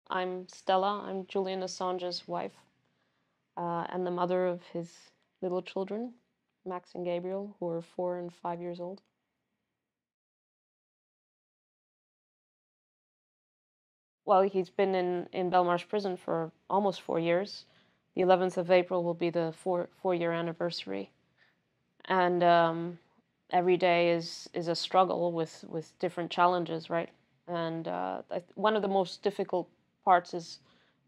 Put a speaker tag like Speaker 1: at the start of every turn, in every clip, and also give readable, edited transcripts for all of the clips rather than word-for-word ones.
Speaker 1: I'm Stella. I'm Julian Assange's wife and the mother of his little children, Max and Gabriel, who are 4 and 5 years old. Well, he's been in Belmarsh prison for almost 4 years. The 11th of April will be the four-year anniversary. And every day is a struggle with different challenges, right? And one of the most difficult parts is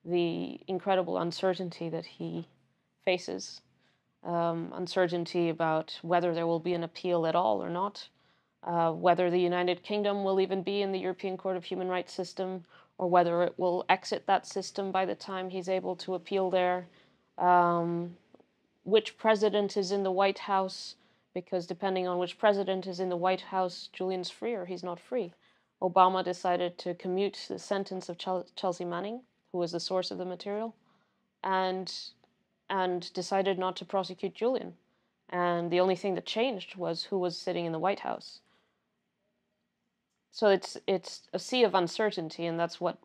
Speaker 1: the incredible uncertainty that he faces. Uncertainty about whether there will be an appeal at all or not, whether the United Kingdom will even be in the European Court of Human Rights system, or whether it will exit that system by the time he's able to appeal there. Which president is in the White House, because depending on which president is in the White House, Julian's free or he's not free. Obama decided to commute the sentence of Chelsea Manning, who was the source of the material, and decided not to prosecute Julian. And the only thing that changed was who was sitting in the White House. So it's a sea of uncertainty, and that's what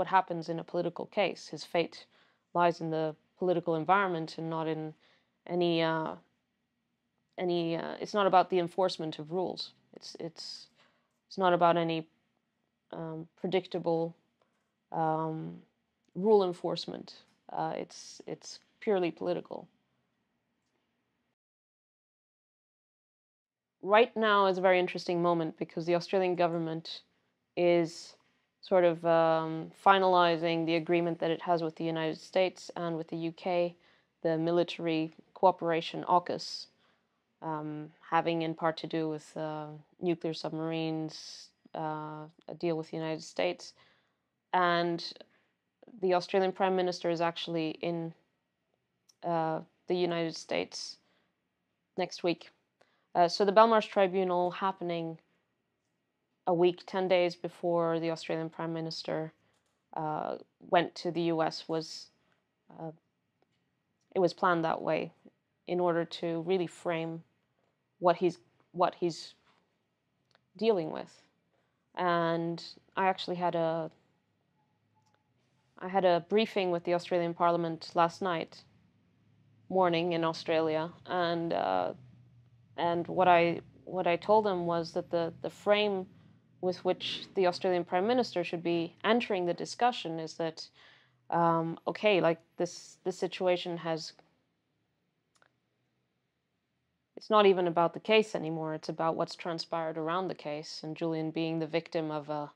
Speaker 1: happens in a political case. His fate lies in the political environment and not in any. It's not about the enforcement of rules. It's not about any predictable rule enforcement. It's purely political. Right now is a very interesting moment because the Australian government is sort of finalizing the agreement that it has with the United States and with the UK, the military cooperation AUKUS, having in part to do with nuclear submarines, a deal with the United States. And the Australian Prime Minister is actually in the United States next week. So the Belmarsh Tribunal happening a week, 10 days before the Australian Prime Minister went to the US it was planned that way in order to really frame what he's dealing with. And I actually had a briefing with the Australian Parliament last night morning in Australia, and what I told them was that the frame with which the Australian Prime Minister should be entering the discussion is that okay, like this situation has, it's not even about the case anymore, it's about what's transpired around the case, and Julian being the victim of a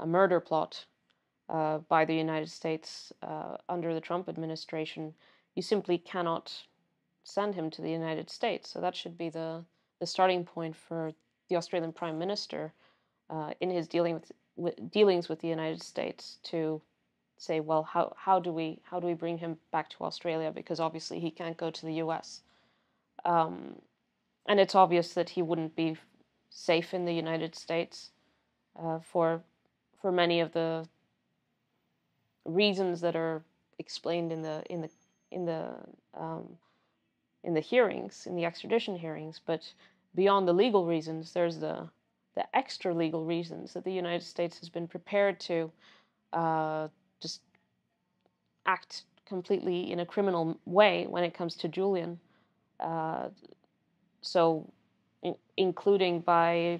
Speaker 1: murder plot by the United States under the Trump administration. You simply cannot send him to the United States. So that should be the starting point for the Australian Prime Minister in his dealings with the United States to say, well, how do we bring him back to Australia, because obviously he can't go to the US. And it's obvious that he wouldn't be safe in the United States for many of the reasons that are explained in the hearings, in the extradition hearings. But beyond the legal reasons, there's the extra legal reasons that the United States has been prepared to just act completely in a criminal way when it comes to Julian. So, including by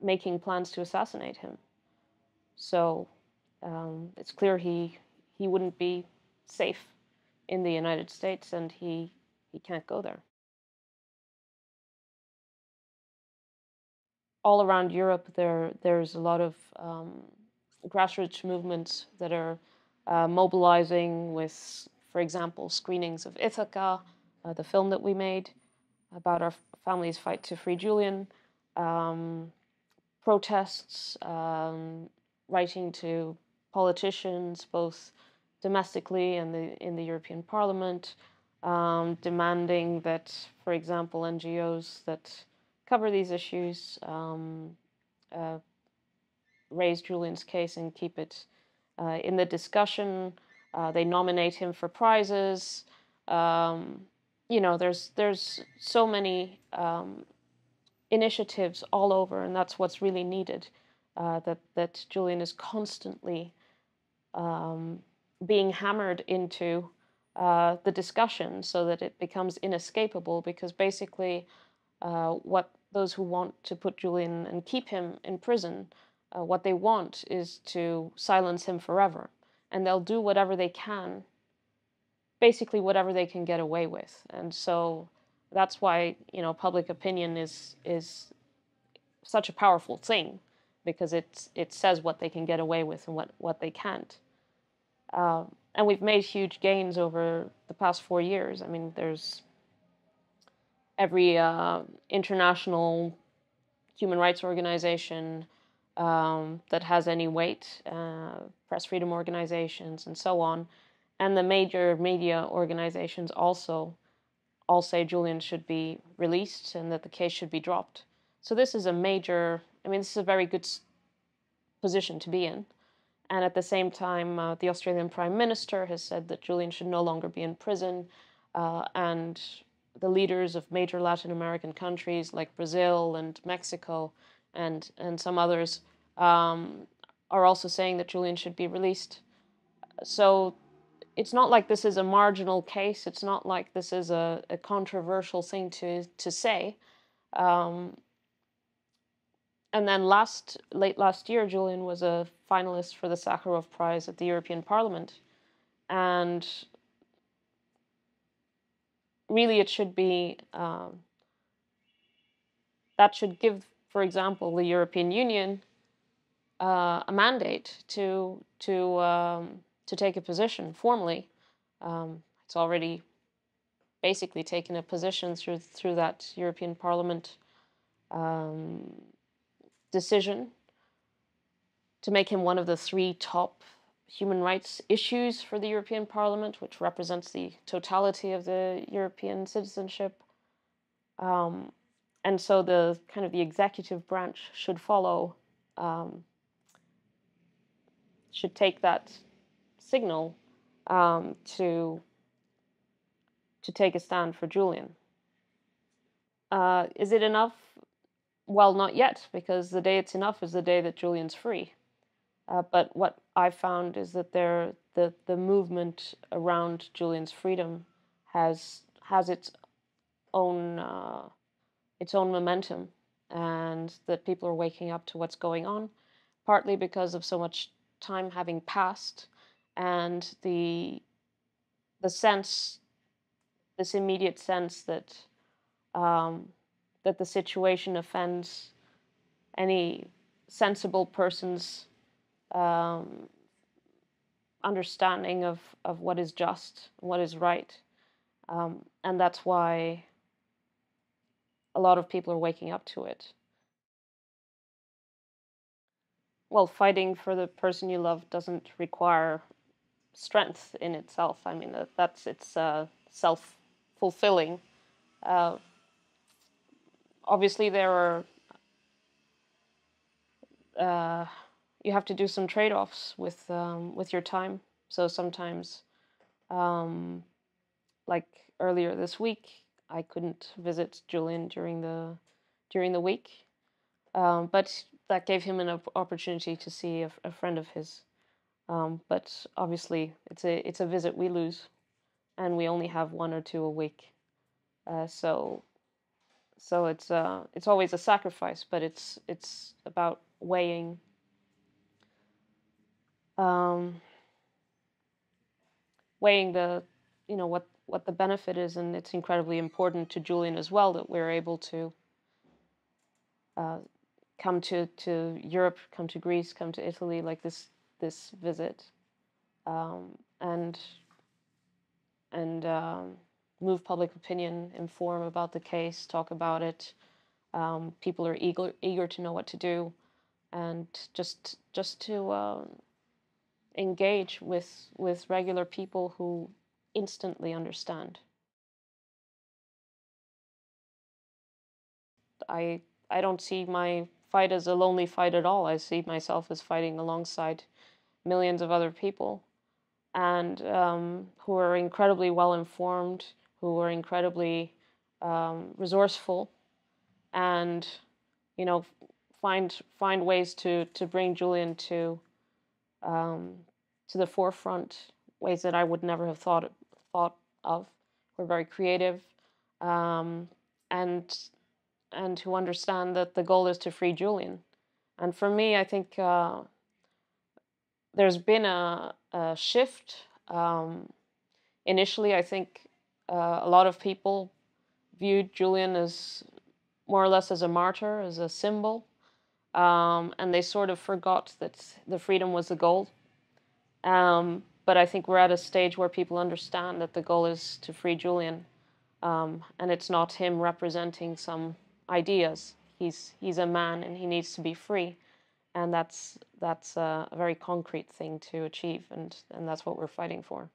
Speaker 1: making plans to assassinate him. So it's clear he wouldn't be safe in the United States, and he can't go there. All around Europe, there's a lot of grassroots movements that are mobilizing with, for example, screenings of Ithaca, the film that we made about our family's fight to free Julian, protests, writing to politicians, both domestically and in the European Parliament, demanding that, for example, NGOs that cover these issues raise Julian's case and keep it in the discussion. They nominate him for prizes. You know, there's so many initiatives all over, and that's what's really needed. that Julian is constantly being hammered into the discussion so that it becomes inescapable, because basically what those who want to put Julian and keep him in prison, what they want is to silence him forever. And they'll do whatever they can, basically whatever they can get away with. And so that's why, public opinion is such a powerful thing, because it says what they can get away with and what they can't. And we've made huge gains over the past 4 years. I mean, there's every international human rights organization that has any weight, press freedom organizations, and so on. And the major media organizations also all say Julian should be released and that the case should be dropped. So this is a major, this is a very good position to be in. And at the same time, the Australian Prime Minister has said that Julian should no longer be in prison. And the leaders of major Latin American countries like Brazil and Mexico and some others are also saying that Julian should be released. So it's not like this is a marginal case. It's not like this is a controversial thing to say. And then late last year, Julian was a finalist for the Sakharov Prize at the European Parliament. And really it should be, that should give, for example, the European Union a mandate to take a position formally. It's already basically taken a position through that European Parliament decision to make him one of the 3 top human rights issues for the European Parliament, which represents the totality of the European citizenship. And so the executive branch should follow, should take that signal to take a stand for Julian. Is it enough? Well, not yet, because the day it's enough is the day that Julian's free. But what I found is that the movement around Julian's freedom has its own momentum, and that people are waking up to what's going on, partly because of so much time having passed, and the sense, this immediate sense that that the situation offends any sensible person's understanding of what is just, what is right. And that's why a lot of people are waking up to it. Well, fighting for the person you love doesn't require strength in itself. I mean, it's self-fulfilling. Obviously, there are you have to do some trade-offs with your time. So sometimes, like earlier this week, I couldn't visit Julian during the week, but that gave him an opportunity to see a friend of his. But obviously, it's a visit we lose, and we only have 1 or 2 a week. So it's always a sacrifice, but it's about weighing the what the benefit is, and it's incredibly important to Julian as well that we're able to come to Europe, come to Greece, come to Italy, like this visit, and move public opinion, inform about the case, talk about it. People are eager to know what to do, and just to engage with regular people who instantly understand. I don't see my fight as a lonely fight at all. I see myself as fighting alongside millions of other people, and who are incredibly well informed, who are incredibly resourceful, and find ways to bring Julian to the forefront, ways that I would never have thought of. We're very creative, and to understand that the goal is to free Julian. And for me, I think there's been a shift. Initially, I think a lot of people viewed Julian as more or less as a martyr, as a symbol, and they sort of forgot that the freedom was the goal. But I think we're at a stage where people understand that the goal is to free Julian, and it's not him representing some ideas. He's a man, and he needs to be free, and that's a very concrete thing to achieve, and that's what we're fighting for.